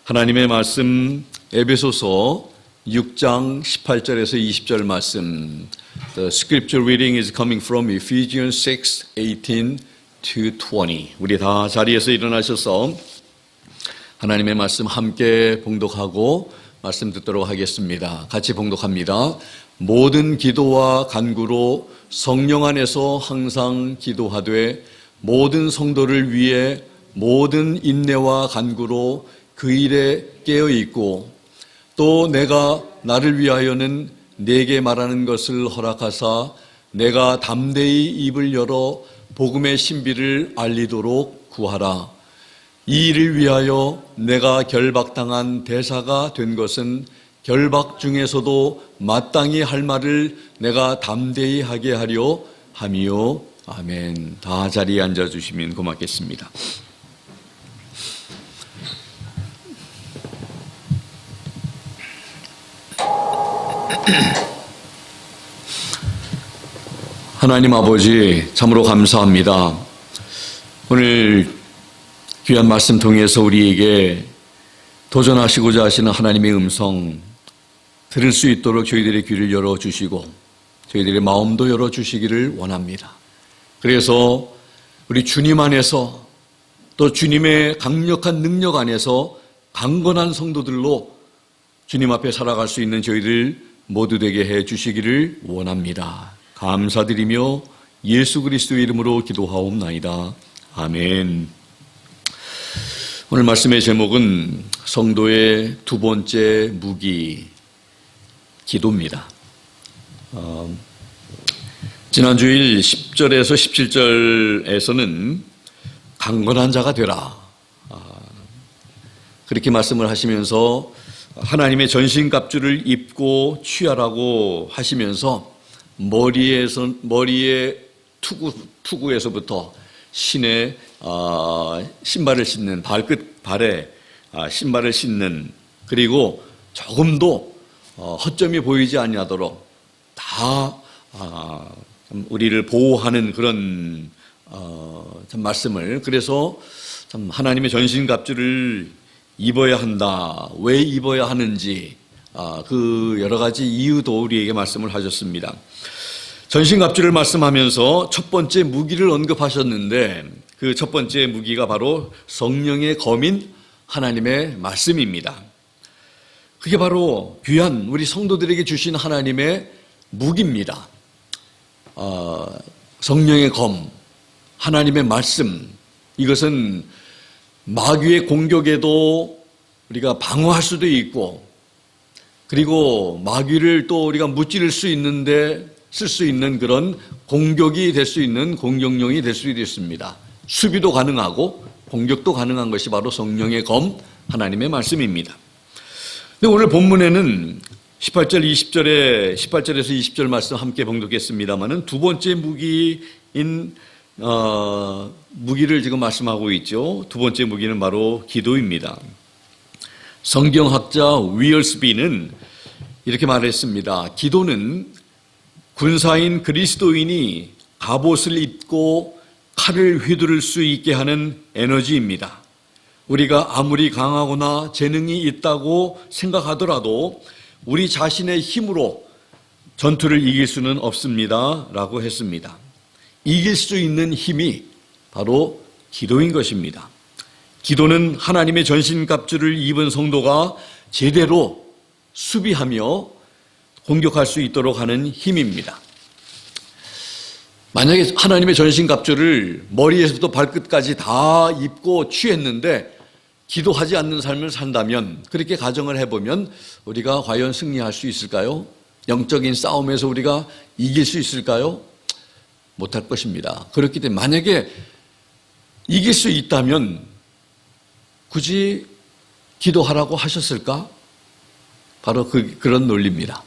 하나님의 말씀 에베소서 6장 18절에서 20절 말씀. The scripture reading is coming from Ephesians 6:18 to 20. 우리 다 자리에서 일어나셔서 하나님의 말씀 함께 봉독하고 말씀 듣도록 하겠습니다. 같이 봉독합니다. 모든 기도와 간구로 성령 안에서 항상 기도하되 모든 성도를 위해 모든 인내와 간구로 그 일에 깨어 있고 또 내가 나를 위하여는 내게 말하는 것을 허락하사 내가 담대히 입을 열어 복음의 신비를 알리도록 구하라. 이 일을 위하여 내가 결박당한 대사가 된 것은 결박 중에서도 마땅히 할 말을 내가 담대히 하게 하려 함이요. 아멘. 다 자리에 앉아주시면 고맙겠습니다. 하나님 아버지 참으로 감사합니다. 오늘 귀한 말씀 통해서 우리에게 도전하시고자 하시는 하나님의 음성 들을 수 있도록 저희들의 귀를 열어주시고 저희들의 마음도 열어주시기를 원합니다. 그래서 우리 주님 안에서 또 주님의 강력한 능력 안에서 강건한 성도들로 주님 앞에 살아갈 수 있는 저희들 모두 되게 해 주시기를 원합니다. 감사드리며 예수 그리스도의 이름으로 기도하옵나이다. 아멘. 오늘 말씀의 제목은 성도의 두 번째 무기, 기도입니다. 지난 주일 10절에서 17절에서는 강건한 자가 되라 그렇게 말씀을 하시면서 하나님의 전신갑주를 입고 취하라고 하시면서 머리의 투구에서부터 신의 신발을 신는 발에 신발을 신는 그리고 조금도 허점이 보이지 아니하도록 다 우리를 보호하는 그런 참 말씀을 그래서 참 하나님의 전신갑주를 입어야 한다. 왜 입어야 하는지 그 여러 가지 이유도 우리에게 말씀을 하셨습니다. 전신갑주를 말씀하면서 첫 번째 무기를 언급하셨는데 그 첫 번째 무기가 바로 성령의 검인 하나님의 말씀입니다. 그게 바로 귀한 우리 성도들에게 주신 하나님의 무기입니다. 성령의 검, 하나님의 말씀, 이것은 마귀의 공격에도 우리가 방어할 수도 있고 그리고 마귀를 또 우리가 무찌를 수 있는데 쓸 수 있는 그런 공격이 될 수 있는 공격용이 될 수도 있습니다. 수비도 가능하고 공격도 가능한 것이 바로 성령의 검, 하나님의 말씀입니다. 근데 오늘 본문에는 18절에서 20절 말씀 함께 봉독했습니다만은 두 번째 무기인 무기를 지금 말씀하고 있죠. 두 번째 무기는 바로 기도입니다. 성경학자 위얼스비는 이렇게 말했습니다. 기도는 군사인 그리스도인이 갑옷을 입고 칼을 휘두를 수 있게 하는 에너지입니다. 우리가 아무리 강하거나 재능이 있다고 생각하더라도 우리 자신의 힘으로 전투를 이길 수는 없습니다. 라고 했습니다. 이길 수 있는 힘이 바로 기도인 것입니다. 기도는 하나님의 전신갑주를 입은 성도가 제대로 수비하며 공격할 수 있도록 하는 힘입니다. 만약에 하나님의 전신갑주를 머리에서부터 발끝까지 다 입고 취했는데 기도하지 않는 삶을 산다면 그렇게 가정을 해보면 우리가 과연 승리할 수 있을까요? 영적인 싸움에서 우리가 이길 수 있을까요? 못할 것입니다. 그렇기 때문에 만약에 이길 수 있다면 굳이 기도하라고 하셨을까? 바로 그런 논리입니다.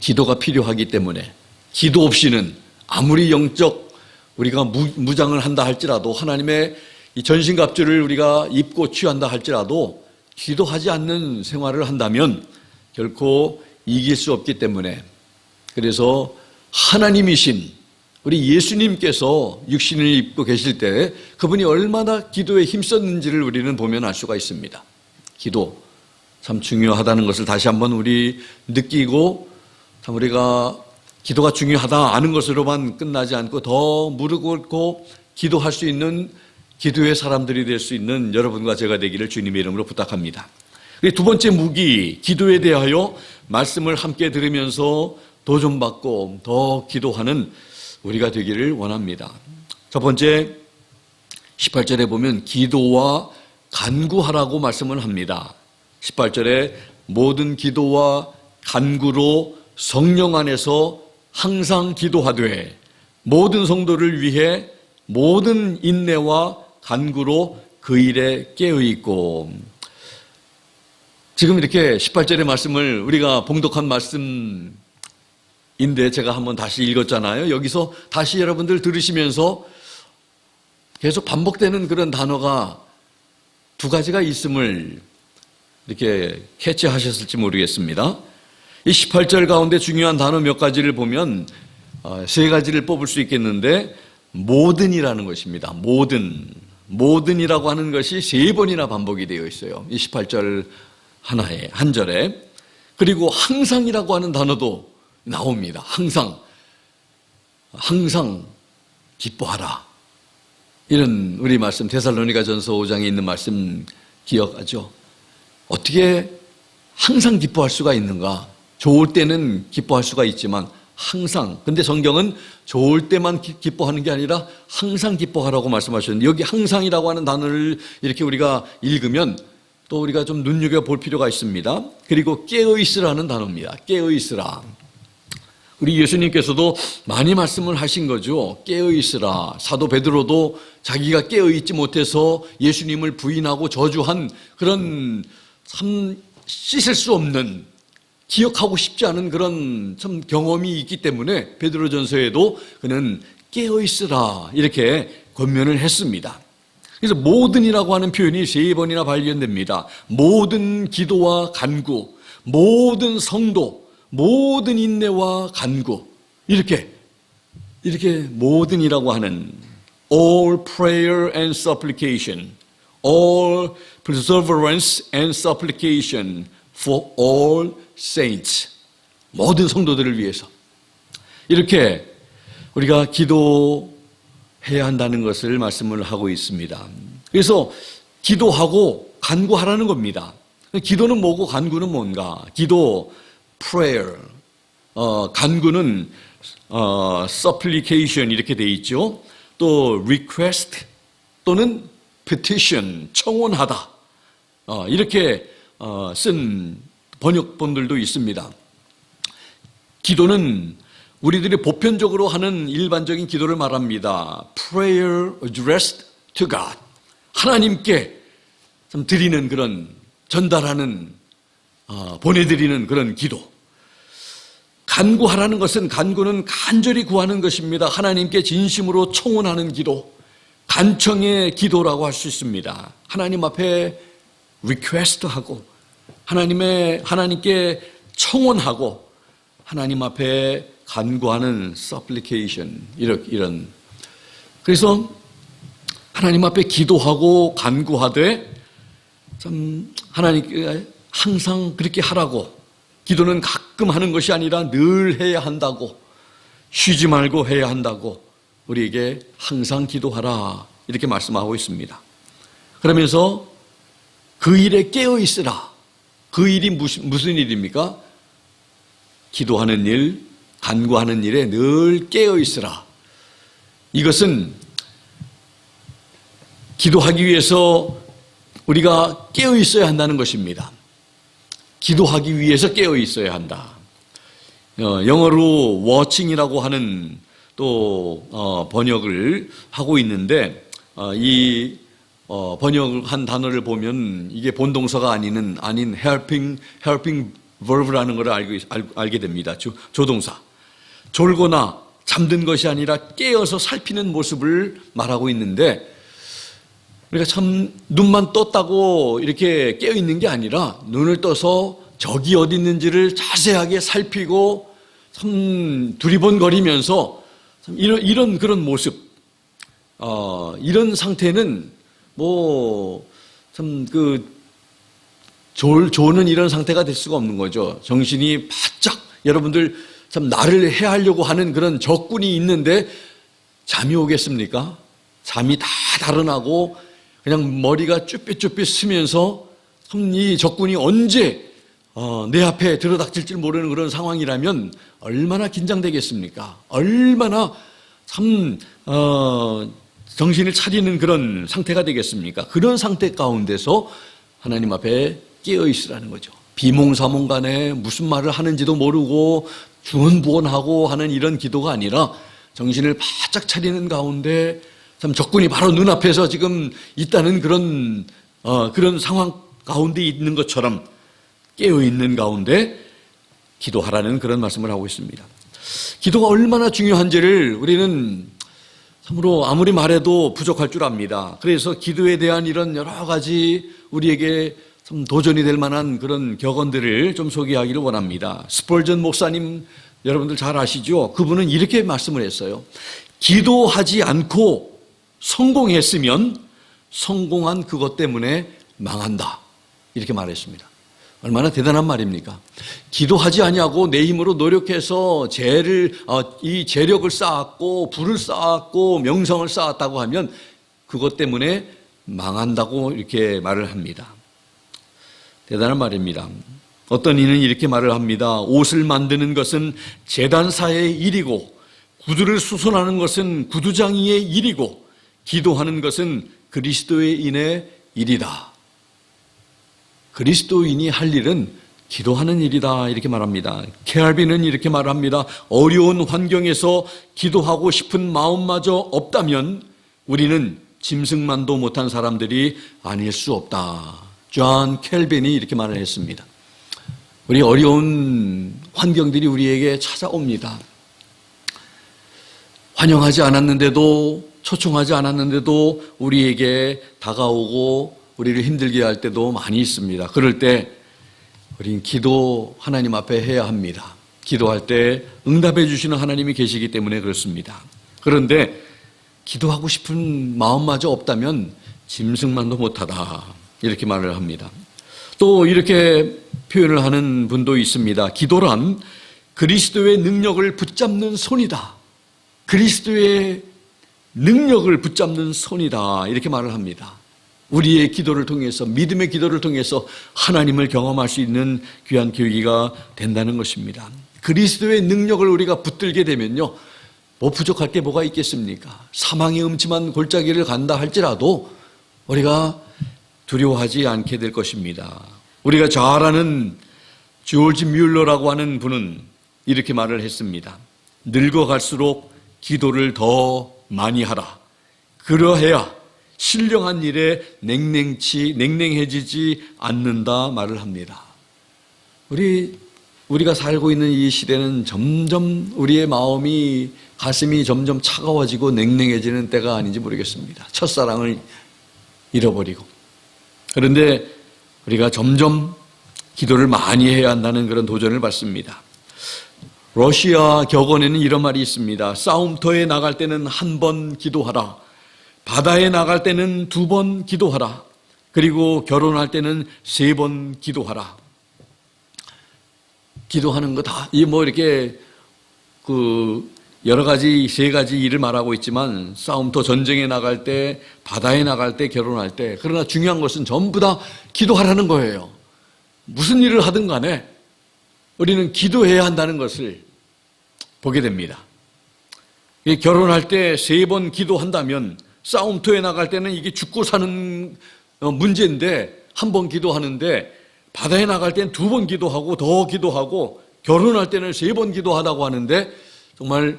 기도가 필요하기 때문에 기도 없이는 아무리 영적 우리가 무장을 한다 할지라도 하나님의 이 전신갑주를 우리가 입고 취한다 할지라도 기도하지 않는 생활을 한다면 결코 이길 수 없기 때문에 그래서 하나님이신 우리 예수님께서 육신을 입고 계실 때 그분이 얼마나 기도에 힘썼는지를 우리는 보면 알 수가 있습니다. 기도, 참 중요하다는 것을 다시 한번 우리 느끼고 참 우리가 기도가 중요하다 아는 것으로만 끝나지 않고 더 무릎 꿇고 기도할 수 있는 기도의 사람들이 될 수 있는 여러분과 제가 되기를 주님의 이름으로 부탁합니다. 두 번째 무기, 기도에 대하여 말씀을 함께 들으면서 도전받고 더 기도하는 우리가 되기를 원합니다. 첫 번째 18절에 보면 기도와 간구하라고 말씀을 합니다. 18절에 모든 기도와 간구로 성령 안에서 항상 기도하되 모든 성도를 위해 모든 인내와 간구로 그 일에 깨어있고. 지금 이렇게 18절의 말씀을 우리가 봉독한 말씀인데 제가 한번 다시 읽었잖아요. 여기서 다시 여러분들 들으시면서 계속 반복되는 그런 단어가 두 가지가 있음을 이렇게 캐치하셨을지 모르겠습니다. 이 18절 가운데 중요한 단어 몇 가지를 보면 세 가지를 뽑을 수 있겠는데 모든이라는 것입니다. 모든이라고 하는 것이 세 번이나 반복이 되어 있어요. 이 18절 하나에 한 절에. 그리고 항상이라고 하는 단어도 나옵니다. 항상 기뻐하라. 이런 우리 말씀 데살로니가전서 5장에 있는 말씀 기억하죠? 어떻게 항상 기뻐할 수가 있는가? 좋을 때는 기뻐할 수가 있지만 항상, 근데 성경은 좋을 때만 기뻐하는 게 아니라 항상 기뻐하라고 말씀하셨는데 여기 항상이라고 하는 단어를 이렇게 우리가 읽으면 또 우리가 좀 눈여겨볼 필요가 있습니다. 그리고 깨어있으라는 단어입니다. 깨어있으라. 우리 예수님께서도 많이 말씀을 하신 거죠. 깨어있으라. 사도 베드로도 자기가 깨어있지 못해서 예수님을 부인하고 저주한 그런 참 씻을 수 없는, 기억하고 싶지 않은 그런 참 경험이 있기 때문에 베드로전서에도 그는 깨어있으라 이렇게 권면을 했습니다. 그래서 모든이라고 하는 표현이 세 번이나 발견됩니다. 모든 기도와 간구, 모든 성도, 모든 인내와 간구, 이렇게 모든이라고 하는 all prayer and supplication, all perseverance and supplication for all saints, 모든 성도들을 위해서 이렇게 우리가 기도해야 한다는 것을 말씀을 하고 있습니다. 그래서 기도하고 간구하라는 겁니다. 기도는 뭐고 간구는 뭔가? 기도 prayer, 간구는 supplication 이렇게 돼 있죠. 또 request 또는 petition, 청원하다 이렇게 쓴 번역본들도 있습니다. 기도는 우리들이 보편적으로 하는 일반적인 기도를 말합니다. Prayer addressed to God. 하나님께 좀 드리는 그런 전달하는 보내드리는 그런 기도. 간구하라는 것은 간구는 간절히 구하는 것입니다. 하나님께 진심으로 청원하는 기도. 간청의 기도라고 할 수 있습니다. 하나님 앞에 리퀘스트하고 하나님께 청원하고 하나님 앞에 간구하는 supplication 이런. 그래서 하나님 앞에 기도하고 간구하되 참 하나님께 항상 그렇게 하라고, 기도는 가끔 하는 것이 아니라 늘 해야 한다고, 쉬지 말고 해야 한다고 우리에게 항상 기도하라 이렇게 말씀하고 있습니다. 그러면서 그 일에 깨어 있으라. 그 일이 무슨 일입니까? 기도하는 일, 간구하는 일에 늘 깨어 있으라. 이것은 기도하기 위해서 우리가 깨어 있어야 한다는 것입니다. 기도하기 위해서 깨어 있어야 한다. 영어로 watching이라고 하는 또 번역을 하고 있는데 이 번역한 단어를 보면 이게 본동사가 아닌 helping verb라는 걸 알게 됩니다. 조동사. 졸거나 잠든 것이 아니라 깨어서 살피는 모습을 말하고 있는데, 우리가 참 눈만 떴다고 이렇게 깨어 있는 게 아니라 눈을 떠서 적이 어디 있는지를 자세하게 살피고 참 두리번거리면서 참 이런 그런 모습, 이런 상태는 참 조는 이런 상태가 될 수가 없는 거죠. 정신이 바짝 여러분들 참 나를 해하려고 하는 그런 적군이 있는데 잠이 오겠습니까? 잠이 다 달아나고 그냥 머리가 쭈삣쭈삣 쓰면서 참 이 적군이 언제 내 앞에 들어닥칠지 모르는 그런 상황이라면 얼마나 긴장되겠습니까? 얼마나 참 정신을 차리는 그런 상태가 되겠습니까? 그런 상태 가운데서 하나님 앞에 깨어 있으라는 거죠. 비몽사몽간에 무슨 말을 하는지도 모르고 중언부언하고 하는 이런 기도가 아니라 정신을 바짝 차리는 가운데 참 적군이 바로 눈앞에서 지금 있다는 그런 상황 가운데 있는 것처럼 깨어 있는 가운데 기도하라는 그런 말씀을 하고 있습니다. 기도가 얼마나 중요한지를 우리는 참으로 아무리 말해도 부족할 줄 압니다. 그래서 기도에 대한 이런 여러 가지 우리에게 참 도전이 될 만한 그런 격언들을 좀 소개하기를 원합니다. 스펄전 목사님 여러분들 잘 아시죠? 그분은 이렇게 말씀을 했어요. 기도하지 않고 성공했으면 성공한 그것 때문에 망한다. 이렇게 말했습니다. 얼마나 대단한 말입니까? 기도하지 아니하고 내 힘으로 노력해서 이 재력을 쌓았고 부를 쌓았고 명성을 쌓았다고 하면 그것 때문에 망한다고 이렇게 말을 합니다. 대단한 말입니다. 어떤 이는 이렇게 말을 합니다. 옷을 만드는 것은 제단사의 일이고 구두를 수선하는 것은 구두장이의 일이고 기도하는 것은 그리스도인의 일이다. 그리스도인이 할 일은 기도하는 일이다 이렇게 말합니다. 켈빈은 이렇게 말합니다. 어려운 환경에서 기도하고 싶은 마음마저 없다면 우리는 짐승만도 못한 사람들이 아닐 수 없다. 존 켈빈이 이렇게 말을 했습니다. 우리 어려운 환경들이 우리에게 찾아옵니다. 환영하지 않았는데도 초청하지 않았는데도 우리에게 다가오고 우리를 힘들게 할 때도 많이 있습니다. 그럴 때 우리는 기도 하나님 앞에 해야 합니다. 기도할 때 응답해 주시는 하나님이 계시기 때문에 그렇습니다. 그런데 기도하고 싶은 마음마저 없다면 짐승만도 못하다 이렇게 말을 합니다. 또 이렇게 표현을 하는 분도 있습니다. 기도란 그리스도의 능력을 붙잡는 손이다. 그리스도의 능력을 붙잡는 손이다 이렇게 말을 합니다. 우리의 기도를 통해서 믿음의 기도를 통해서 하나님을 경험할 수 있는 귀한 계기가 된다는 것입니다. 그리스도의 능력을 우리가 붙들게 되면요. 뭐 부족할 게 뭐가 있겠습니까? 사망의 음침한 골짜기를 간다 할지라도 우리가 두려워하지 않게 될 것입니다. 우리가 잘 아는 조지 뮬러라고 하는 분은 이렇게 말을 했습니다. 늙어갈수록 기도를 더 많이 하라. 그러해야 신령한 일에 냉랭해지지 않는다 말을 합니다. 우리가 살고 있는 이 시대는 점점 우리의 마음이 가슴이 점점 차가워지고 냉랭해지는 때가 아닌지 모르겠습니다. 첫사랑을 잃어버리고. 그런데 우리가 점점 기도를 많이 해야 한다는 그런 도전을 받습니다. 러시아 격언에는 이런 말이 있습니다. 싸움터에 나갈 때는 한 번 기도하라. 바다에 나갈 때는 2번 기도하라. 그리고 결혼할 때는 3번 기도하라. 기도하는 거 다, 이렇게, 여러 가지, 3가지 일을 말하고 있지만, 싸움터 전쟁에 나갈 때, 바다에 나갈 때, 결혼할 때, 그러나 중요한 것은 전부 다 기도하라는 거예요. 무슨 일을 하든 간에, 우리는 기도해야 한다는 것을 보게 됩니다. 결혼할 때 3번 기도한다면, 싸움터에 나갈 때는 이게 죽고 사는 문제인데 한 번 기도하는데 바다에 나갈 때는 2번 기도하고 더 기도하고 결혼할 때는 3번 기도하다고 하는데 정말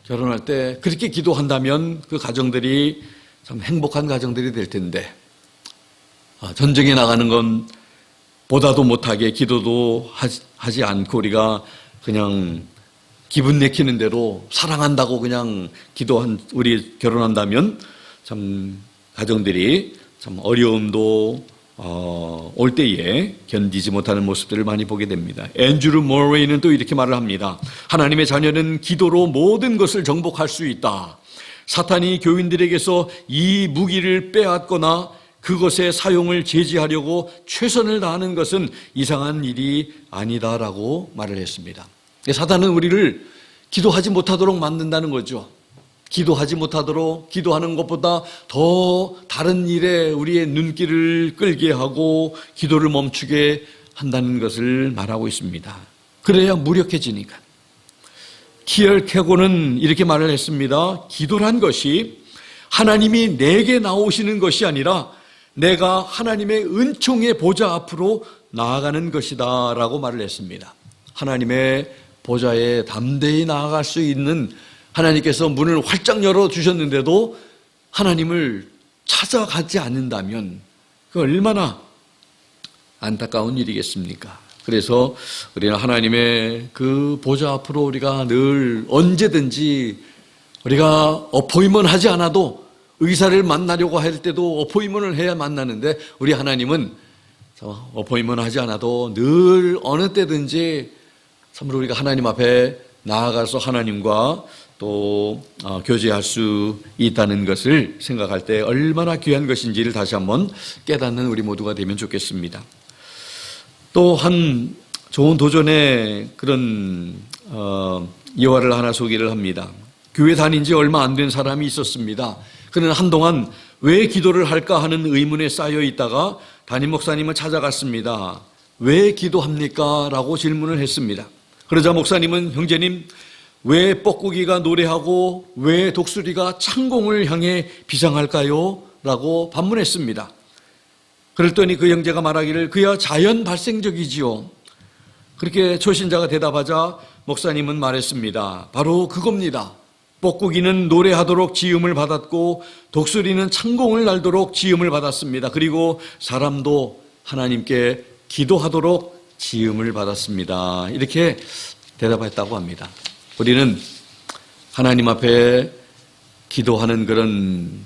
결혼할 때 그렇게 기도한다면 그 가정들이 참 행복한 가정들이 될 텐데 전쟁에 나가는 건 보다도 못하게 기도도 하지 않고 우리가 그냥 기분 내키는 대로 사랑한다고 그냥 우리 결혼한다면 참 가정들이 참 어려움도 올 때에 견디지 못하는 모습들을 많이 보게 됩니다. 앤드루 모레이는 또 이렇게 말을 합니다. 하나님의 자녀는 기도로 모든 것을 정복할 수 있다. 사탄이 교인들에게서 이 무기를 빼앗거나 그것의 사용을 제지하려고 최선을 다하는 것은 이상한 일이 아니다라고 말을 했습니다. 사단은 우리를 기도하지 못하도록 만든다는 거죠. 기도하지 못하도록, 기도하는 것보다 더 다른 일에 우리의 눈길을 끌게 하고 기도를 멈추게 한다는 것을 말하고 있습니다. 그래야 무력해지니까. 키엘케고는 이렇게 말을 했습니다. 기도란 것이 하나님이 내게 나오시는 것이 아니라 내가 하나님의 은총의 보좌 앞으로 나아가는 것이다 라고 말을 했습니다. 하나님의 보좌에 담대히 나아갈 수 있는, 하나님께서 문을 활짝 열어주셨는데도 하나님을 찾아가지 않는다면 그 얼마나 안타까운 일이겠습니까? 그래서 우리는 하나님의 그 보좌 앞으로 우리가 늘 언제든지 우리가 어포인먼트 하지 않아도 의사를 만나려고 할 때도 어포인먼트를 해야 만나는데 우리 하나님은 어포인먼트 하지 않아도 늘 어느 때든지 참으로 우리가 하나님 앞에 나아가서 하나님과 또 교제할 수 있다는 것을 생각할 때 얼마나 귀한 것인지를 다시 한번 깨닫는 우리 모두가 되면 좋겠습니다. 또 한 좋은 도전의 그런 예화를 하나 소개를 합니다. 교회 다닌 지 얼마 안 된 사람이 있었습니다. 그는 한동안 왜 기도를 할까 하는 의문에 쌓여 있다가 담임 목사님을 찾아갔습니다. 왜 기도합니까? 라고 질문을 했습니다. 그러자 목사님은 형제님, 왜 뻐꾸기가 노래하고 왜 독수리가 창공을 향해 비상할까요? 라고 반문했습니다. 그랬더니 그 형제가 말하기를 그야 자연 발생적이지요. 그렇게 초신자가 대답하자 목사님은 말했습니다. 바로 그겁니다. 뻐꾸기는 노래하도록 지음을 받았고 독수리는 창공을 날도록 지음을 받았습니다. 그리고 사람도 하나님께 기도하도록 지음을 받았습니다. 이렇게 대답했다고 합니다. 우리는 하나님 앞에 기도하는 그런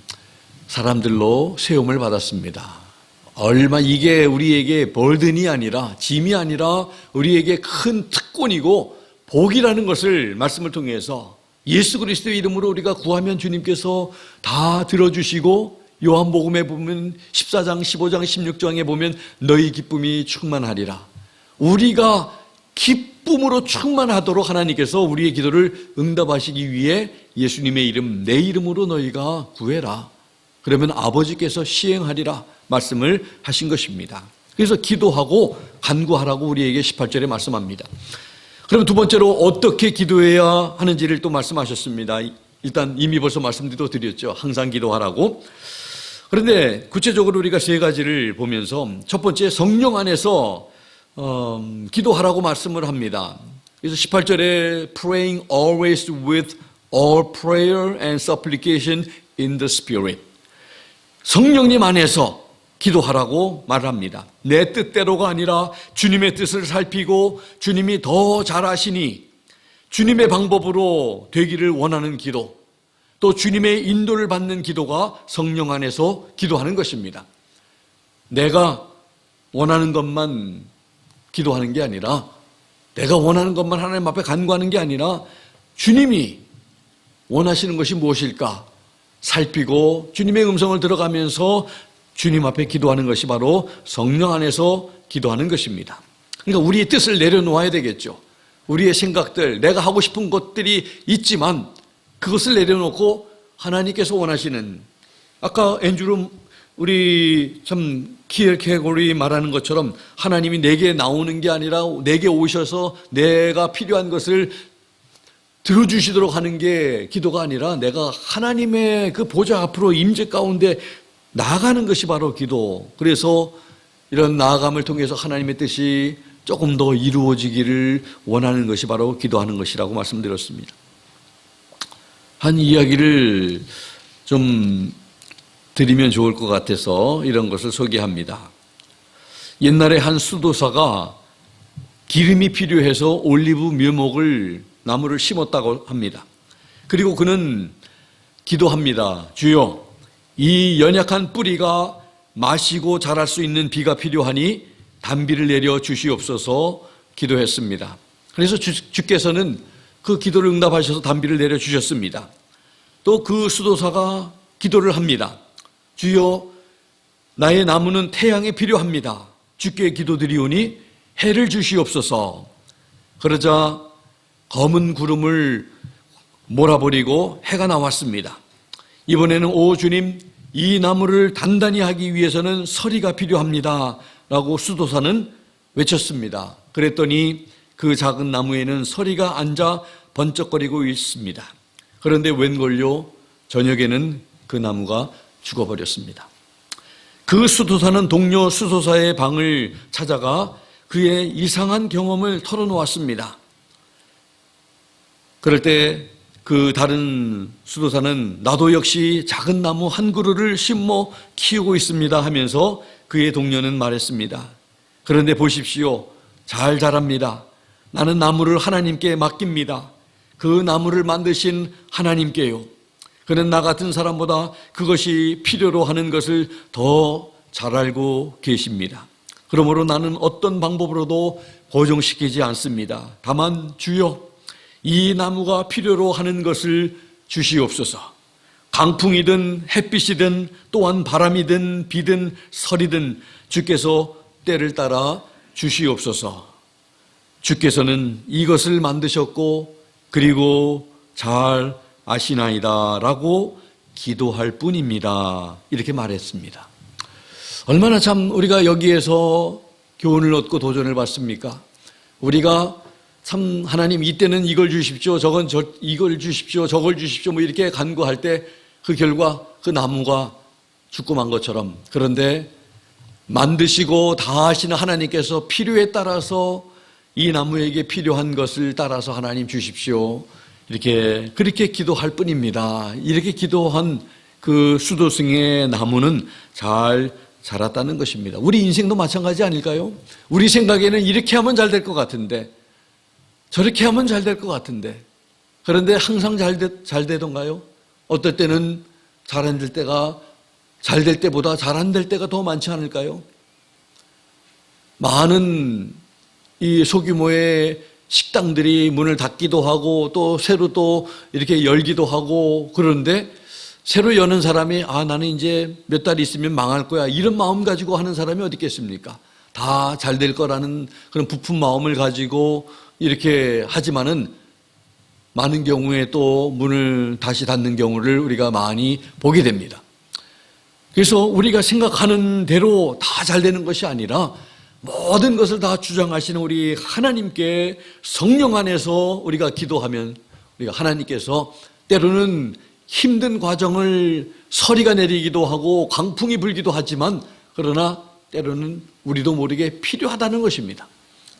사람들로 세움을 받았습니다. 얼마 이게 우리에게 벌든이 아니라 짐이 아니라 우리에게 큰 특권이고 복이라는 것을 말씀을 통해서 예수 그리스도의 이름으로 우리가 구하면 주님께서 다 들어주시고 요한복음에 보면 14장, 15장, 16장에 보면 너희 기쁨이 충만하리라. 우리가 기쁨으로 충만하도록 하나님께서 우리의 기도를 응답하시기 위해 예수님의 이름, 내 이름으로 너희가 구해라. 그러면 아버지께서 시행하리라 말씀을 하신 것입니다. 그래서 기도하고 간구하라고 우리에게 18절에 말씀합니다. 그럼 두 번째로 어떻게 기도해야 하는지를 또 말씀하셨습니다. 일단 이미 벌써 말씀도 드렸죠. 항상 기도하라고. 그런데 구체적으로 우리가 세 가지를 보면서 첫 번째 성령 안에서 기도하라고 말씀을 합니다. 그래서 18절에 praying always with all prayer and supplication in the Spirit. 성령님 안에서 기도하라고 말합니다. 내 뜻대로가 아니라 주님의 뜻을 살피고 주님이 더 잘하시니 주님의 방법으로 되기를 원하는 기도, 또 주님의 인도를 받는 기도가 성령 안에서 기도하는 것입니다. 내가 원하는 것만 기도하는 게 아니라, 내가 원하는 것만 하나님 앞에 간구하는 게 아니라 주님이 원하시는 것이 무엇일까 살피고 주님의 음성을 들어가면서 주님 앞에 기도하는 것이 바로 성령 안에서 기도하는 것입니다. 그러니까 우리의 뜻을 내려놓아야 되겠죠. 우리의 생각들, 내가 하고 싶은 것들이 있지만 그것을 내려놓고 하나님께서 원하시는, 아까 앤드루 우리 참 키엘케고리 말하는 것처럼 하나님이 내게 나오는 게 아니라 내게 오셔서 내가 필요한 것을 들어주시도록 하는 게 기도가 아니라 내가 하나님의 그 보좌 앞으로 임재 가운데 나아가는 것이 바로 기도. 그래서 이런 나아감을 통해서 하나님의 뜻이 조금 더 이루어지기를 원하는 것이 바로 기도하는 것이라고 말씀드렸습니다. 한 이야기를 좀 드리면 좋을 것 같아서 이런 것을 소개합니다. 옛날에 한 수도사가 기름이 필요해서 올리브 묘목을 나무를 심었다고 합니다. 그리고 그는 기도합니다. 주여, 이 연약한 뿌리가 마시고 자랄 수 있는 비가 필요하니 단비를 내려 주시옵소서 기도했습니다. 그래서 주께서는 그 기도를 응답하셔서 단비를 내려 주셨습니다. 또 그 수도사가 기도를 합니다. 주여, 나의 나무는 태양에 필요합니다. 주께 기도드리오니 해를 주시옵소서. 그러자 검은 구름을 몰아버리고 해가 나왔습니다. 이번에는 오 주님, 이 나무를 단단히 하기 위해서는 서리가 필요합니다 라고 수도사는 외쳤습니다. 그랬더니 그 작은 나무에는 서리가 앉아 번쩍거리고 있습니다. 그런데 웬걸요, 저녁에는 그 나무가 죽어버렸습니다. 그 수도사는 동료 수도사의 방을 찾아가 그의 이상한 경험을 털어놓았습니다. 그럴 때 그 다른 수도사는 나도 역시 작은 나무 한 그루를 심어 키우고 있습니다 하면서 그의 동료는 말했습니다. 그런데 보십시오. 잘 자랍니다. 나는 나무를 하나님께 맡깁니다. 그 나무를 만드신 하나님께요. 그는 나 같은 사람보다 그것이 필요로 하는 것을 더 잘 알고 계십니다. 그러므로 나는 어떤 방법으로도 고정시키지 않습니다. 다만 주여, 이 나무가 필요로 하는 것을 주시옵소서. 강풍이든 햇빛이든 또한 바람이든 비든 설이든 주께서 때를 따라 주시옵소서. 주께서는 이것을 만드셨고 그리고 잘 아시나이다 라고 기도할 뿐입니다. 이렇게 말했습니다. 얼마나 참 우리가 여기에서 교훈을 얻고 도전을 받습니까? 우리가 참 하나님 이때는 이걸 주십시오, 이걸 주십시오, 저걸 주십시오 뭐 이렇게 간구할 때 그 결과 그 나무가 죽고 만 것처럼, 그런데 만드시고 다 하시는 하나님께서 필요에 따라서 이 나무에게 필요한 것을 따라서 하나님 주십시오, 그렇게 기도할 뿐입니다. 이렇게 기도한 그 수도승의 나무는 잘 자랐다는 것입니다. 우리 인생도 마찬가지 아닐까요? 우리 생각에는 이렇게 하면 잘 될 것 같은데, 저렇게 하면 잘 될 것 같은데, 그런데 항상 잘 되던가요? 어떨 때는 잘 안 될 때가 잘 될 때보다 잘 안 될 때가 더 많지 않을까요? 많은 이 소규모의 식당들이 문을 닫기도 하고 또 새로 또 이렇게 열기도 하고, 그런데 새로 여는 사람이 나는 이제 몇 달 있으면 망할 거야 이런 마음 가지고 하는 사람이 어디 있겠습니까? 다 잘 될 거라는 그런 부푼 마음을 가지고 이렇게 하지만은 많은 경우에 또 문을 다시 닫는 경우를 우리가 많이 보게 됩니다. 그래서 우리가 생각하는 대로 다 잘 되는 것이 아니라 모든 것을 다 주장하시는 우리 하나님께 성령 안에서 우리가 기도하면 우리가 하나님께서 때로는 힘든 과정을 서리가 내리기도 하고 강풍이 불기도 하지만, 그러나 때로는 우리도 모르게 필요하다는 것입니다.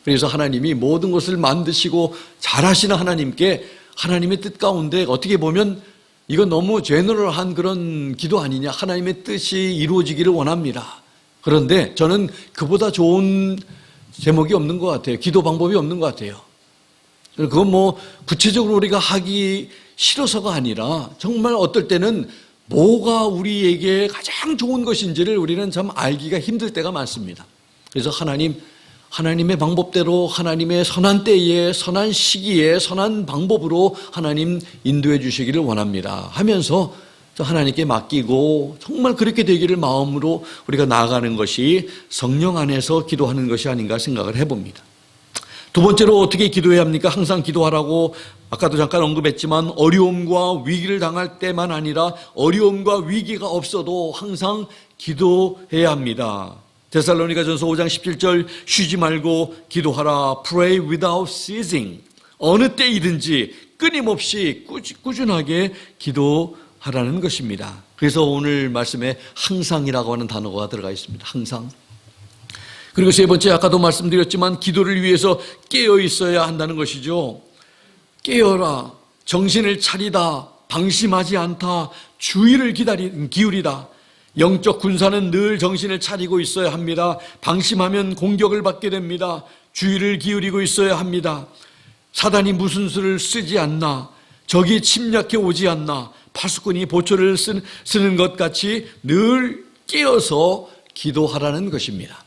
그래서 하나님이 모든 것을 만드시고 잘하시는 하나님께 하나님의 뜻 가운데 어떻게 보면 이건 너무 제너럴한 그런 기도 아니냐, 하나님의 뜻이 이루어지기를 원합니다. 그런데 저는 그보다 좋은 제목이 없는 것 같아요. 기도 방법이 없는 것 같아요. 그건 뭐 구체적으로 우리가 하기 싫어서가 아니라 정말 어떨 때는 뭐가 우리에게 가장 좋은 것인지를 우리는 참 알기가 힘들 때가 많습니다. 그래서 하나님의 방법대로 하나님의 선한 때에 선한 시기에 선한 방법으로 하나님 인도해 주시기를 원합니다 하면서 하나님께 맡기고 정말 그렇게 되기를 마음으로 우리가 나아가는 것이 성령 안에서 기도하는 것이 아닌가 생각을 해봅니다. 두 번째로 어떻게 기도해야 합니까? 항상 기도하라고 아까도 잠깐 언급했지만 어려움과 위기를 당할 때만 아니라 어려움과 위기가 없어도 항상 기도해야 합니다. 데살로니가전서 5장 17절 쉬지 말고 기도하라. Pray without ceasing. 어느 때이든지 끊임없이 꾸준하게 기도하라는 것입니다. 그래서 오늘 말씀에 항상이라고 하는 단어가 들어가 있습니다. 항상. 그리고 세 번째, 아까도 말씀드렸지만 기도를 위해서 깨어 있어야 한다는 것이죠. 깨어라, 정신을 차리다, 방심하지 않다, 주의를 기울이다. 영적 군사는 늘 정신을 차리고 있어야 합니다. 방심하면 공격을 받게 됩니다. 주의를 기울이고 있어야 합니다. 사단이 무슨 수를 쓰지 않나, 적이 침략해 오지 않나, 파수꾼이 보초를 쓰는 것 같이 늘 깨어서 기도하라는 것입니다.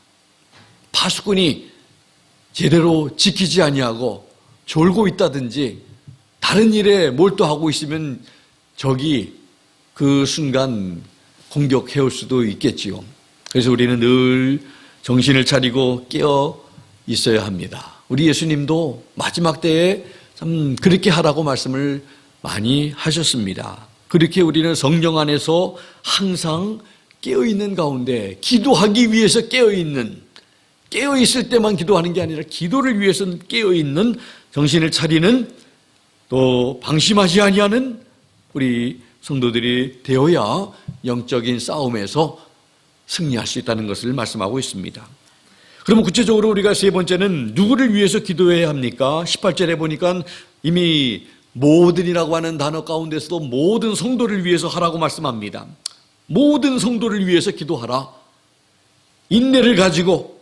파수꾼이 제대로 지키지 아니하고 졸고 있다든지 다른 일에 몰두하고 있으면 적이 그 순간 공격해올 수도 있겠지요. 그래서 우리는 늘 정신을 차리고 깨어 있어야 합니다. 우리 예수님도 마지막 때에 참 그렇게 하라고 말씀을 많이 하셨습니다. 그렇게 우리는 성령 안에서 항상 깨어있는 가운데 기도하기 위해서 깨어있을 때만 기도하는 게 아니라 기도를 위해서는 깨어있는 정신을 차리는 또 방심하지 아니하는 우리 성도들이 되어야 영적인 싸움에서 승리할 수 있다는 것을 말씀하고 있습니다. 그러면 구체적으로 우리가 세 번째는 누구를 위해서 기도해야 합니까? 18절에 보니까 이미 모든이라고 하는 단어 가운데서도 모든 성도를 위해서 하라고 말씀합니다. 모든 성도를 위해서 기도하라. 인내를 가지고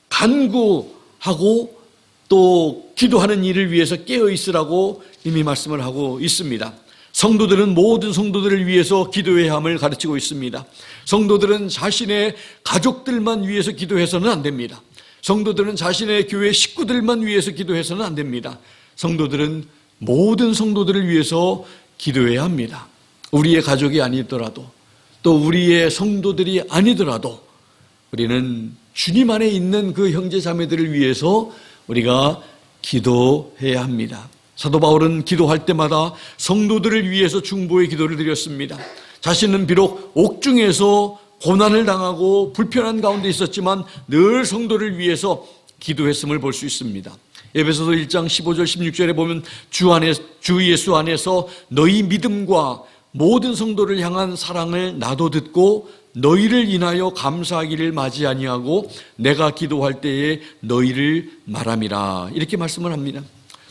간구하고 또 기도하는 일을 위해서 깨어있으라고 이미 말씀을 하고 있습니다. 성도들은 모든 성도들을 위해서 기도해야 함을 가르치고 있습니다. 성도들은 자신의 가족들만 위해서 기도해서는 안 됩니다. 성도들은 자신의 교회 식구들만 위해서 기도해서는 안 됩니다. 성도들은 모든 성도들을 위해서 기도해야 합니다. 우리의 가족이 아니더라도 또 우리의 성도들이 아니더라도 우리는 주님 안에 있는 그 형제 자매들을 위해서 우리가 기도해야 합니다. 사도 바울은 기도할 때마다 성도들을 위해서 중보의 기도를 드렸습니다. 자신은 비록 옥중에서 고난을 당하고 불편한 가운데 있었지만 늘 성도를 위해서 기도했음을 볼 수 있습니다. 에베소서 1장 15절 16절에 보면 주 예수 안에서 너희 믿음과 모든 성도를 향한 사랑을 나도 듣고 너희를 인하여 감사하기를 마지 아니하고 내가 기도할 때에 너희를 말함이라 이렇게 말씀을 합니다.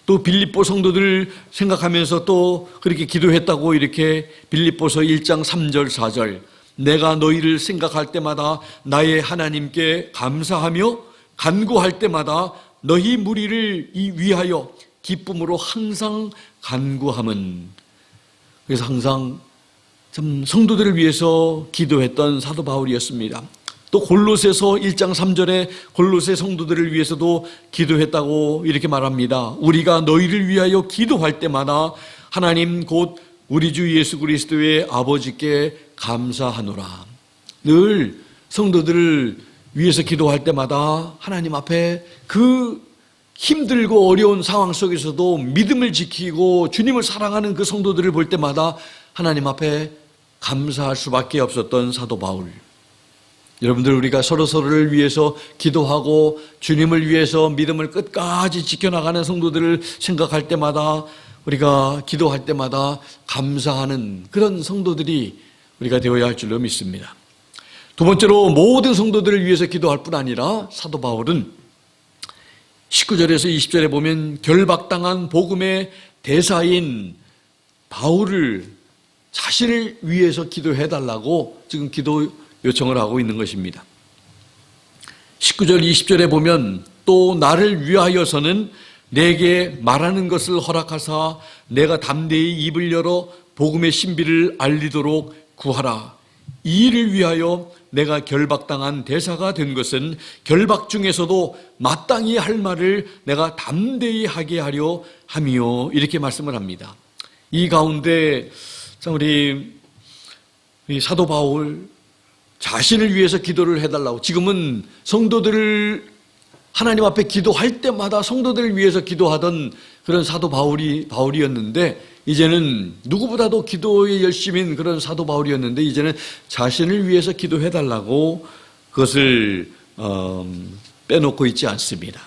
또 빌립보 성도들을 생각하면서 또 그렇게 기도했다고 이렇게 빌립보서 1장 3절 4절 내가 너희를 생각할 때마다 나의 하나님께 감사하며 간구할 때마다 너희 무리를 위하여 기쁨으로 항상 간구함은 그래서 항상 참 성도들을 위해서 기도했던 사도 바울이었습니다. 또 골로새서 1장 3절에 골로새 성도들을 위해서도 기도했다고 이렇게 말합니다. 우리가 너희를 위하여 기도할 때마다 하나님 곧 우리 주 예수 그리스도의 아버지께 감사하노라. 늘 성도들을 위해서 기도할 때마다 하나님 앞에 그 힘들고 어려운 상황 속에서도 믿음을 지키고 주님을 사랑하는 그 성도들을 볼 때마다 하나님 앞에 감사할 수밖에 없었던 사도 바울. 여러분들 우리가 서로서로를 위해서 기도하고 주님을 위해서 믿음을 끝까지 지켜나가는 성도들을 생각할 때마다 우리가 기도할 때마다 감사하는 그런 성도들이 우리가 되어야 할 줄로 믿습니다. 두 번째로 모든 성도들을 위해서 기도할 뿐 아니라 사도 바울은 19절에서 20절에 보면 결박당한 복음의 대사인 바울을 자신을 위해서 기도해달라고 지금 기도 요청을 하고 있는 것입니다. 19절 20절에 보면 또 나를 위하여서는 내게 말하는 것을 허락하사 내가 담대히 입을 열어 복음의 신비를 알리도록 구하라. 이 일을 위하여 내가 결박당한 대사가 된 것은 결박 중에서도 마땅히 할 말을 내가 담대히 하게 하려 함이요. 이렇게 말씀을 합니다. 이 가운데 우리 사도 바울 자신을 위해서 기도를 해달라고 지금은 성도들을 하나님 앞에 기도할 때마다 성도들을 위해서 기도하던 그런 사도 바울이었는데 이제는 누구보다도 기도에 열심인 그런 사도 바울이었는데 이제는 자신을 위해서 기도해달라고 그것을 빼놓고 있지 않습니다.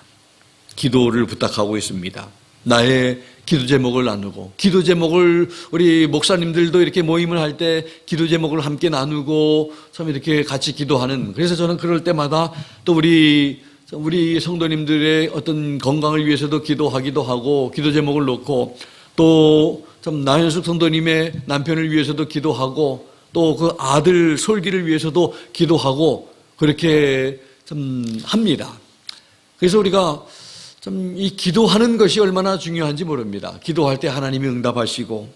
기도를 부탁하고 있습니다. 나의 기도 제목을 나누고 기도 제목을 우리 목사님들도 이렇게 모임을 할 때 기도 제목을 함께 나누고 참 이렇게 같이 기도하는 그래서 저는 그럴 때마다 또 우리 성도님들의 어떤 건강을 위해서도 기도하기도 하고 기도 제목을 놓고 또 참 나현숙 성도님의 남편을 위해서도 기도하고 또 그 아들 솔기를 위해서도 기도하고 그렇게 좀 합니다. 그래서 우리가 참 이 기도하는 것이 얼마나 중요한지 모릅니다. 기도할 때 하나님이 응답하시고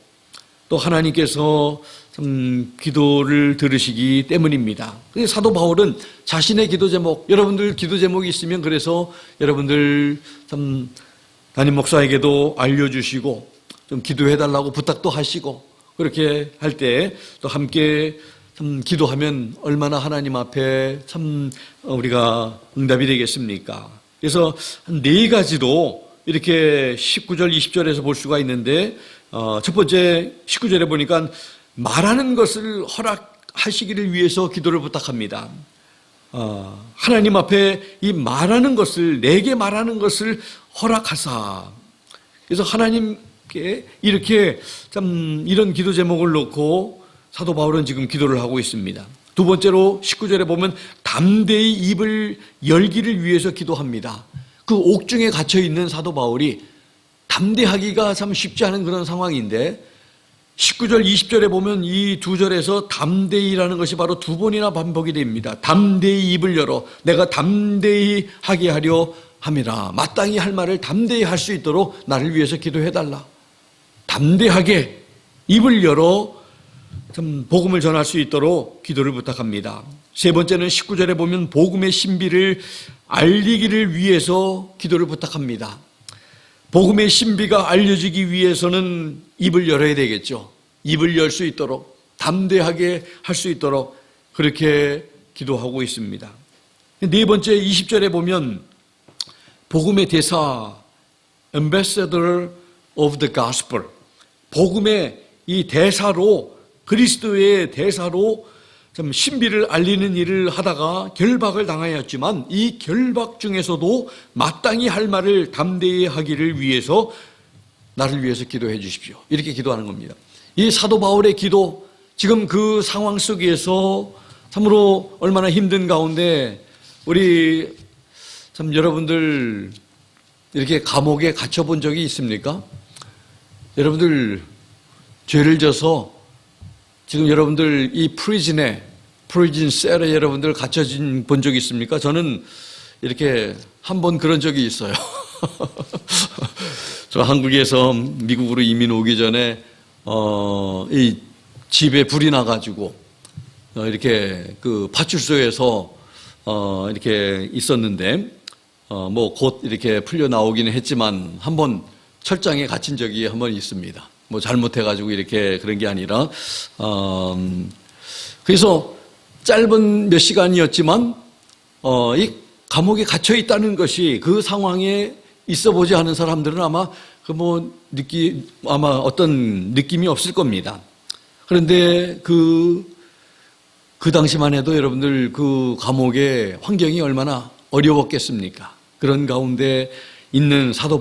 또 하나님께서 참 기도를 들으시기 때문입니다. 그래서 사도 바울은 자신의 기도 제목, 여러분들 기도 제목이 있으면 그래서 여러분들 참 담임 목사에게도 알려주시고 좀 기도해달라고 부탁도 하시고 그렇게 할 때 또 함께 참 기도하면 얼마나 하나님 앞에 참 우리가 응답이 되겠습니까? 그래서 한 4가지로 이렇게 19절, 20절에서 볼 수가 있는데 첫 번째 19절에 보니까 말하는 것을 허락하시기를 위해서 기도를 부탁합니다. 하나님 앞에 이 말하는 것을, 내게 말하는 것을 허락하사. 그래서 하나님께 이렇게 참 이런 기도 제목을 놓고 사도 바울은 지금 기도를 하고 있습니다. 두 번째로 19절에 보면 담대히 입을 열기를 위해서 기도합니다. 그 옥중에 갇혀 있는 사도 바울이 담대하기가 참 쉽지 않은 그런 상황인데 19절, 20절에 보면 이 2절에서 담대히라는 것이 바로 2번이나 반복이 됩니다. 담대히 입을 열어 내가 담대히 하게 하려 함이라. 마땅히 할 말을 담대히 할 수 있도록 나를 위해서 기도해달라. 담대하게 입을 열어 참 복음을 전할 수 있도록 기도를 부탁합니다. 세 번째는 19절에 보면 복음의 신비를 알리기를 위해서 기도를 부탁합니다. 복음의 신비가 알려지기 위해서는 입을 열어야 되겠죠. 입을 열 수 있도록, 담대하게 할 수 있도록 그렇게 기도하고 있습니다. 네 번째 20절에 보면 복음의 대사, Ambassador of the Gospel, 복음의 이 대사로, 그리스도의 대사로 좀 신비를 알리는 일을 하다가 결박을 당하였지만 이 결박 중에서도 마땅히 할 말을 담대히 하기를 위해서 나를 위해서 기도해 주십시오. 이렇게 기도하는 겁니다. 이 사도 바울의 기도, 지금 그 상황 속에서 참으로 얼마나 힘든 가운데 우리 참 여러분들 이렇게 감옥에 갇혀본 적이 있습니까? 여러분들 죄를 져서 지금 여러분들 이 프리즌 셀에 여러분들 갇혀진 본 적이 있습니까? 저는 이렇게 한 번 그런 적이 있어요. 저 한국에서 미국으로 이민 오기 전에 이 집에 불이 나가지고 이렇게 그 파출소에서 이렇게 있었는데 뭐 곧 이렇게 풀려 나오기는 했지만 한 번 철장에 갇힌 적이 한 번 있습니다. 뭐 잘못해가지고 이렇게 그런 게 아니라 그래서 짧은 몇 시간이었지만 이 감옥에 갇혀 있다는 것이 그 상황에 있어 보지 않은 사람들은 아마 아마 어떤 느낌이 없을 겁니다. 그런데 그 당시만 해도 여러분들 그 감옥의 환경이 얼마나 어려웠겠습니까? 그런 가운데 있는 사도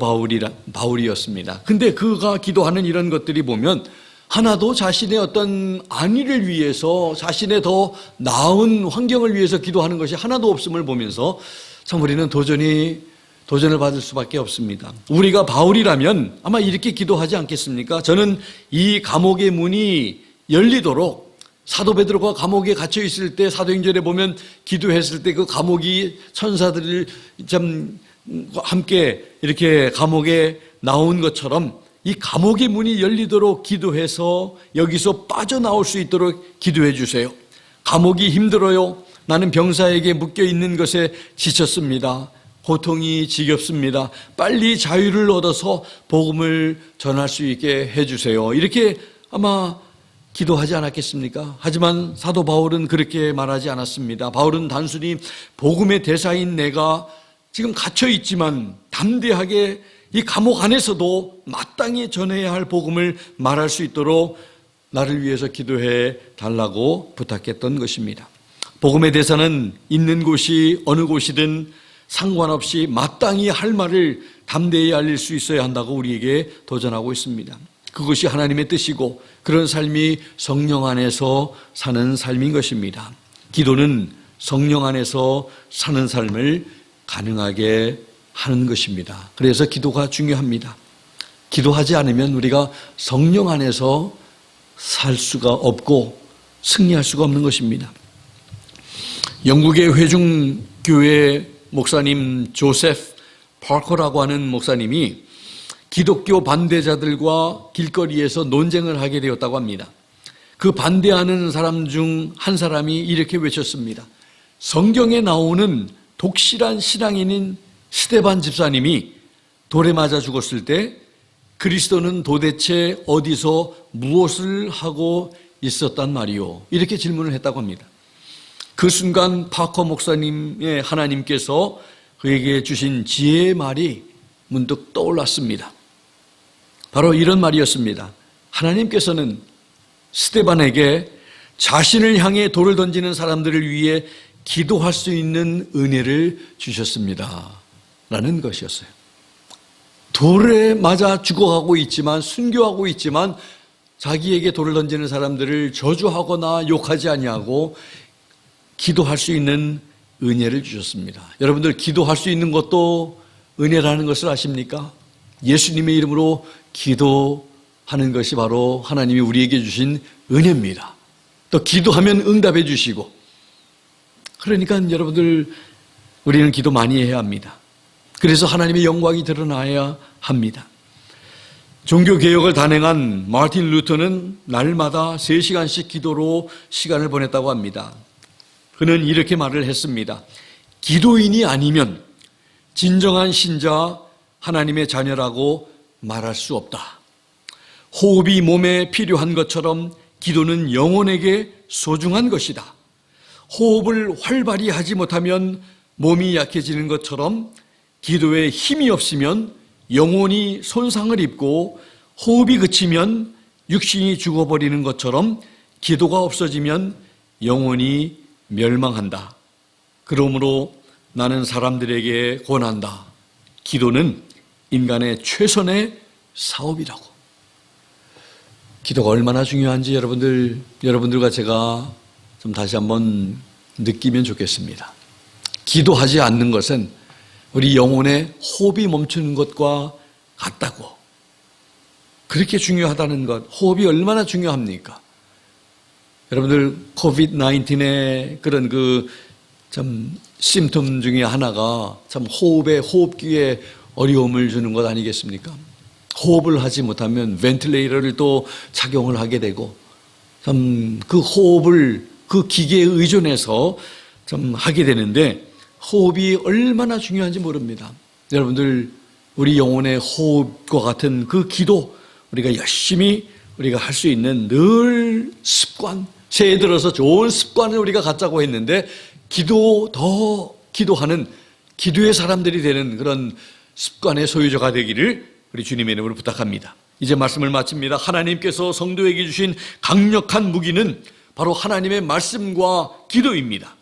바울이었습니다. 근데 그가 기도하는 이런 것들이 보면 하나도 자신의 어떤 안위를 위해서, 자신의 더 나은 환경을 위해서 기도하는 것이 하나도 없음을 보면서 참 우리는 도전을 받을 수밖에 없습니다. 우리가 바울이라면 아마 이렇게 기도하지 않겠습니까? 저는 이 감옥의 문이 열리도록, 사도 베드로가 감옥에 갇혀 있을 때 사도행전에 보면 기도했을 때 그 감옥이 천사들을 참 함께 이렇게 감옥에 나온 것처럼 이 감옥의 문이 열리도록 기도해서 여기서 빠져나올 수 있도록 기도해 주세요. 감옥이 힘들어요. 나는 병사에게 묶여 있는 것에 지쳤습니다. 고통이 지겹습니다. 빨리 자유를 얻어서 복음을 전할 수 있게 해주세요. 이렇게 아마 기도하지 않았겠습니까? 하지만 사도 바울은 그렇게 말하지 않았습니다. 바울은 단순히 복음의 대사인 내가 지금 갇혀 있지만 담대하게 이 감옥 안에서도 마땅히 전해야 할 복음을 말할 수 있도록 나를 위해서 기도해 달라고 부탁했던 것입니다. 복음의 대사는 있는 곳이 어느 곳이든 상관없이 마땅히 할 말을 담대히 알릴 수 있어야 한다고 우리에게 도전하고 있습니다. 그것이 하나님의 뜻이고 그런 삶이 성령 안에서 사는 삶인 것입니다. 기도는 성령 안에서 사는 삶을 가능하게 하는 것입니다. 그래서 기도가 중요합니다. 기도하지 않으면 우리가 성령 안에서 살 수가 없고 승리할 수가 없는 것입니다. 영국의 회중교회 목사님 조세프 파커라고 하는 목사님이 기독교 반대자들과 길거리에서 논쟁을 하게 되었다고 합니다. 그 반대하는 사람 중 한 사람이 이렇게 외쳤습니다. 성경에 나오는 독실한 신앙인인 스데반 집사님이 돌에 맞아 죽었을 때 그리스도는 도대체 어디서 무엇을 하고 있었단 말이오? 이렇게 질문을 했다고 합니다. 그 순간 파커 목사님의 하나님께서 그에게 주신 지혜의 말이 문득 떠올랐습니다. 바로 이런 말이었습니다. 하나님께서는 스데반에게 자신을 향해 돌을 던지는 사람들을 위해 기도할 수 있는 은혜를 주셨습니다. 라는 것이었어요. 돌에 맞아 죽어가고 있지만, 순교하고 있지만 자기에게 돌을 던지는 사람들을 저주하거나 욕하지 아니하고 기도할 수 있는 은혜를 주셨습니다. 여러분들, 기도할 수 있는 것도 은혜라는 것을 아십니까? 예수님의 이름으로 기도하는 것이 바로 하나님이 우리에게 주신 은혜입니다. 또 기도하면 응답해 주시고, 그러니까 여러분들, 우리는 기도 많이 해야 합니다. 그래서 하나님의 영광이 드러나야 합니다. 종교개혁을 단행한 마틴 루터는 날마다 3시간씩 기도로 시간을 보냈다고 합니다. 그는 이렇게 말을 했습니다. 기도인이 아니면 진정한 신자, 하나님의 자녀라고 말할 수 없다. 호흡이 몸에 필요한 것처럼 기도는 영혼에게 소중한 것이다. 호흡을 활발히 하지 못하면 몸이 약해지는 것처럼 기도에 힘이 없으면 영혼이 손상을 입고, 호흡이 그치면 육신이 죽어버리는 것처럼 기도가 없어지면 영혼이 멸망한다. 그러므로 나는 사람들에게 권한다. 기도는 인간의 최선의 사업이라고. 기도가 얼마나 중요한지 여러분들과 제가 좀 다시 한번 느끼면 좋겠습니다. 기도하지 않는 것은 우리 영혼의 호흡이 멈추는 것과 같다고. 그렇게 중요하다는 것, 호흡이 얼마나 중요합니까? 여러분들, 코비드-19의 그런 심텀 중에 하나가 참 호흡기에 어려움을 주는 것 아니겠습니까? 호흡을 하지 못하면 벤틸레이터를 또 착용을 하게 되고, 참 그 호흡을 그 기계에 의존해서 좀 하게 되는데, 호흡이 얼마나 중요한지 모릅니다. 여러분들, 우리 영혼의 호흡과 같은 그 기도, 우리가 열심히 우리가 할 수 있는 늘 습관, 새해 들어서 좋은 습관을 우리가 갖자고 했는데, 더 기도하는 기도의 사람들이 되는 그런 습관의 소유자가 되기를 우리 주님의 이름으로 부탁합니다. 이제 말씀을 마칩니다. 하나님께서 성도에게 주신 강력한 무기는 바로 하나님의 말씀과 기도입니다.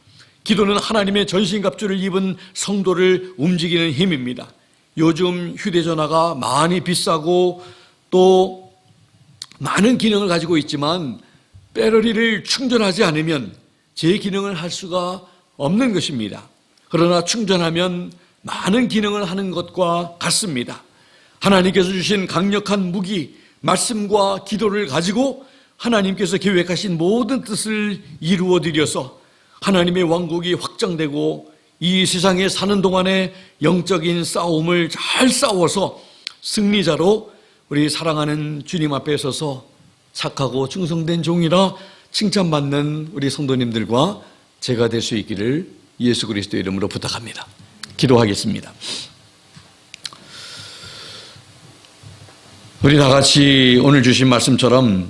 기도는 하나님의 전신갑주를 입은 성도를 움직이는 힘입니다. 요즘 휴대전화가 많이 비싸고 또 많은 기능을 가지고 있지만 배터리를 충전하지 않으면 제 기능을 할 수가 없는 것입니다. 그러나 충전하면 많은 기능을 하는 것과 같습니다. 하나님께서 주신 강력한 무기, 말씀과 기도를 가지고 하나님께서 계획하신 모든 뜻을 이루어 드려서 하나님의 왕국이 확장되고, 이 세상에 사는 동안에 영적인 싸움을 잘 싸워서 승리자로 우리 사랑하는 주님 앞에 서서 착하고 충성된 종이라 칭찬받는 우리 성도님들과 제가 될 수 있기를 예수 그리스도의 이름으로 부탁합니다. 기도하겠습니다. 우리 다 같이 오늘 주신 말씀처럼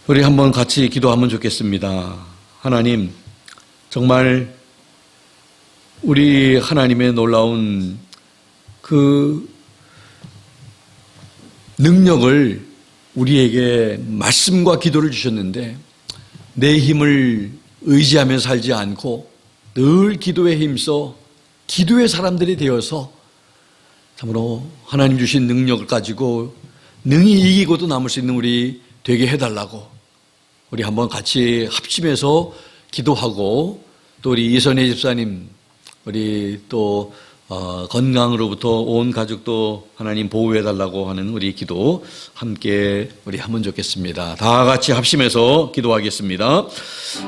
우리 한번 같이 기도하면 좋겠습니다. 하나님, 정말 우리 하나님의 놀라운 그 능력을 우리에게 말씀과 기도를 주셨는데, 내 힘을 의지하며 살지 않고 늘 기도에 힘써 기도의 사람들이 되어서 참으로 하나님 주신 능력을 가지고 능히 이기고도 남을 수 있는 우리 되게 해달라고 우리 한번 같이 합심해서 기도하고, 또 우리 이선혜 집사님, 우리 또 건강으로부터 온 가족도 하나님 보호해달라고 하는 우리 기도 함께 우리 하면 좋겠습니다. 다 같이 합심해서 기도하겠습니다.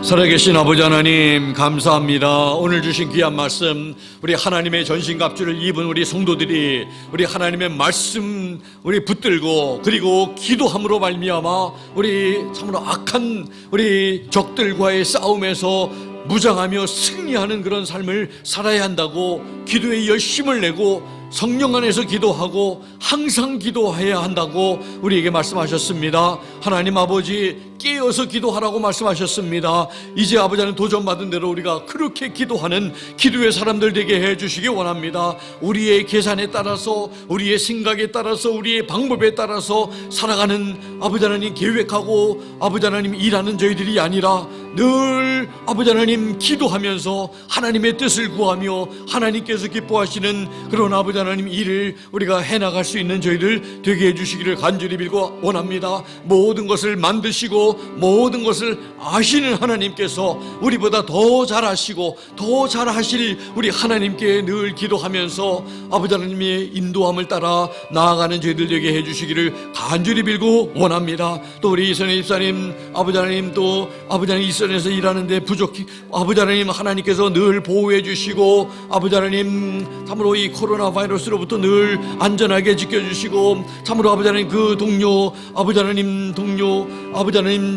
살아계신 아버지 하나님, 감사합니다. 오늘 주신 귀한 말씀, 우리 하나님의 전신갑주를 입은 우리 성도들이 우리 하나님의 말씀 우리 붙들고, 그리고 기도함으로 말미암아 우리 참으로 악한 우리 적들과의 싸움에서 무장하며 승리하는 그런 삶을 살아야 한다고, 기도에 열심을 내고 성령 안에서 기도하고 항상 기도해야 한다고 우리에게 말씀하셨습니다. 하나님 아버지, 깨어서 기도하라고 말씀하셨습니다. 이제 아버지 하나님 도전받은 대로 우리가 그렇게 기도하는 기도의 사람들 되게 해주시기 원합니다. 우리의 계산에 따라서, 우리의 생각에 따라서, 우리의 방법에 따라서 살아가는 아버지 하나님 계획하고 아버지 하나님 일하는 저희들이 아니라 늘 아버지 하나님 기도하면서 하나님의 뜻을 구하며 하나님께서 기뻐하시는 그런 아버지 하나님 일을 우리가 해나갈 수 있는 저희들 되게 해주시기를 간절히 빌고 원합니다. 모든 것을 만드시고 모든 것을 아시는 하나님께서 우리보다 더 잘하시고 더 잘하실 우리 하나님께 늘 기도하면서 아버지 하나님의 인도함을 따라 나아가는 저희들 되게 해주시기를 간절히 빌고 원합니다. 또 우리 이선혜 집사님 아버지 하나님, 또 아버지 하나님 이선에서 일하는데 부족히 아버지 하나님 하나님께서 늘 보호해 주시고 아버지 하나님 참으로 이 코로나 바이러스로부터 늘 안전하게 지켜주시고 참으로 아버지 하나님 그 동료 아버지 하나님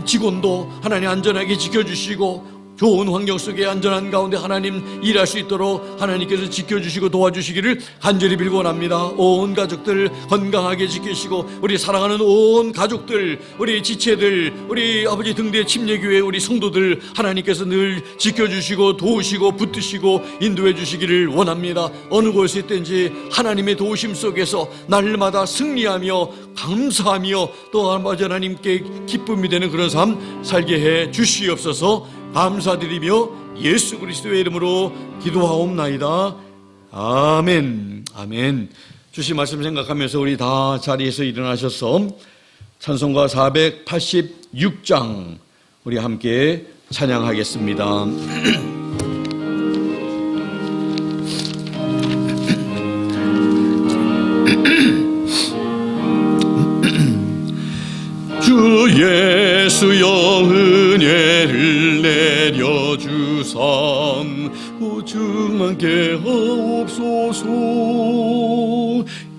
직원도 하나님 안전하게 지켜주시고 좋은 환경 속에 안전한 가운데 하나님 일할 수 있도록 하나님께서 지켜주시고 도와주시기를 간절히 빌고 원합니다. 온 가족들 건강하게 지키시고 우리 사랑하는 온 가족들, 우리 지체들, 우리 아버지 등대 침례교회 우리 성도들 하나님께서 늘 지켜주시고 도우시고 붙드시고 인도해 주시기를 원합니다. 어느 곳에 있든지 하나님의 도우심 속에서 날마다 승리하며 감사하며 또 아버지 하나님께 기쁨이 되는 그런 삶 살게 해 주시옵소서. 감사드리며 예수 그리스도의 이름으로 기도하옵나이다. 아멘. 아멘. 주신 말씀 생각하면서 우리 다 자리에서 일어나셔서 찬송가 486장 우리 함께 찬양하겠습니다. 주 예수여 은혜를 내려주사 오죽만게 하옵소서.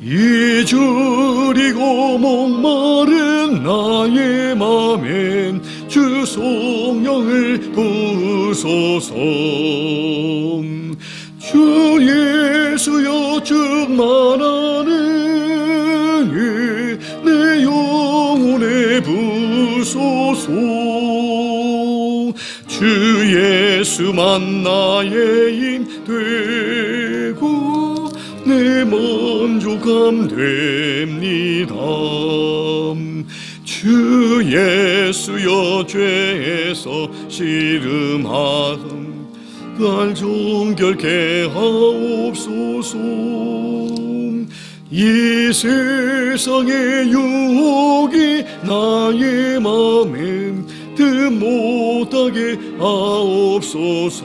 잊으리고 목마른 나의 맘엔 주 성령을 부으소서. 주 예수여 충만하는 내 영혼에 부소서. 주 예수만 나의 힘 되고 내 만족함 됩니다. 주 예수여 죄에서 씨름함 날 정결케 하옵소서. 이 세상의 유혹이 나의 맘에 드 못하게 하옵소서.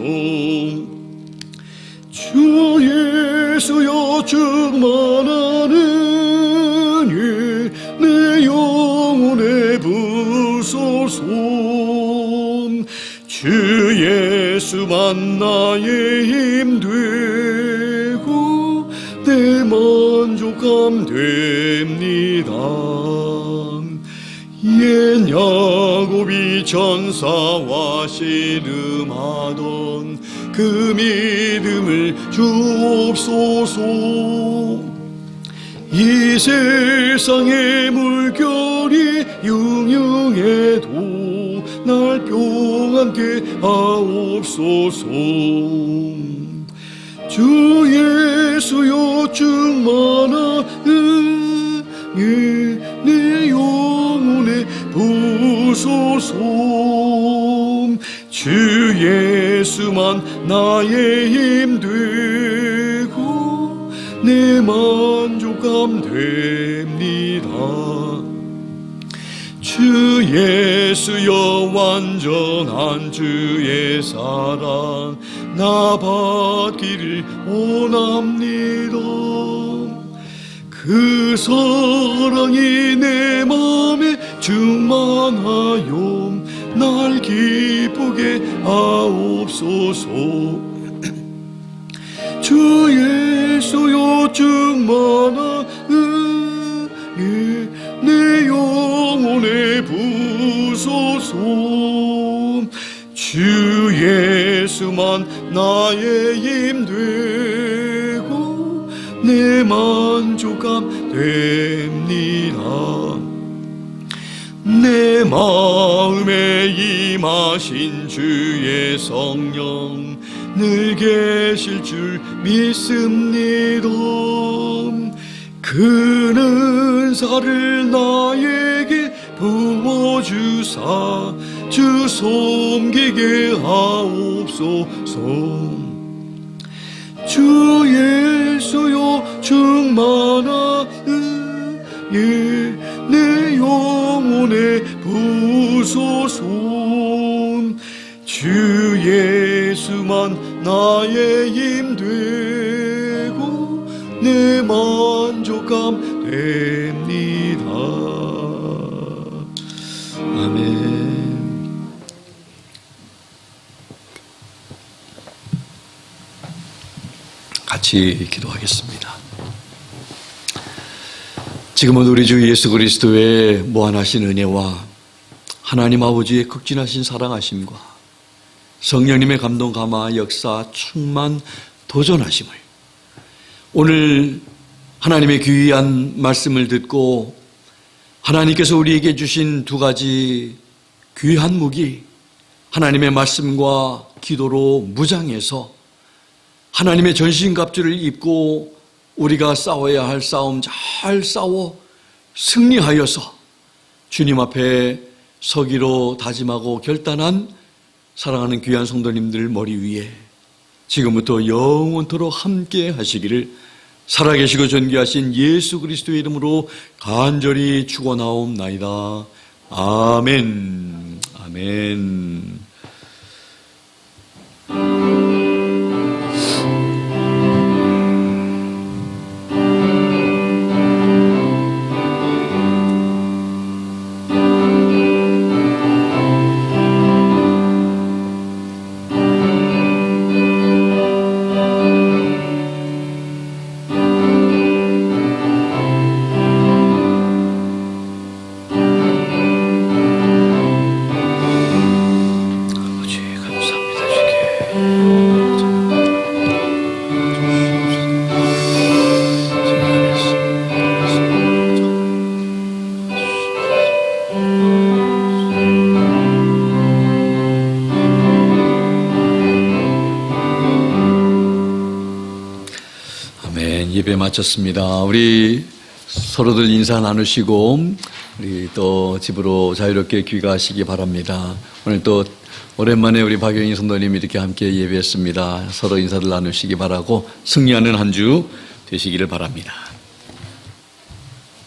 주 예수여 충만하는 내 영혼에 부소서. 주 예수만 나의 힘 되고 내 만족함 됩니다. 옛 야곱이 전사와 씨름하던 그 믿음을 주옵소서. 이 세상의 물결이 융융해도 날 평안케 하옵소서. 주 예수여 충만한 내 영혼에 부소서. 주 예수만 나의 힘 되고 내 만족함 됩니다. 주 예수여 완전한 주의 사랑 나 받기를 원합니다. 그 사랑이 내 맘에 충만하여 날 기쁘게 하옵소서. 주 예수여 충만한 내 영혼에 부소서. 주 예수만 나의 힘 되고 내 만족함 됩니다. 내 마음에 임하신 주의 성령 늘 계실 줄 믿습니다. 그는 은사를 나에게 부어주사 주 섬기게 하옵소서. 주 예수여 충만한 내 영혼에 부소서. 주 예수만 나의 힘되고 내 만족감 됩니다. 아멘. 같이 기도하겠습니다. 지금은 우리 주 예수 그리스도의 무한하신 은혜와 하나님 아버지의 극진하신 사랑하심과 성령님의 감동 감화 역사 충만 도전하심을 오늘 하나님의 귀한 말씀을 듣고 하나님께서 우리에게 주신 두 가지 귀한 무기 하나님의 말씀과 기도로 무장해서 하나님의 전신갑주를 입고 우리가 싸워야 할 싸움 잘 싸워 승리하여서 주님 앞에 서기로 다짐하고 결단한 사랑하는 귀한 성도님들 머리 위에 지금부터 영원토록 함께 하시기를 살아계시고 존귀하신 예수 그리스도의 이름으로 간절히 축원하옵나이다. 아멘. 아멘. 예배 마쳤습니다. 우리 서로들 인사 나누시고 우리 또 집으로 자유롭게 귀가하시기 바랍니다. 오늘 또 오랜만에 우리 박영희 성도님이 이렇게 함께 예배했습니다. 서로 인사들 나누시기 바라고 승리하는 한 주 되시기를 바랍니다.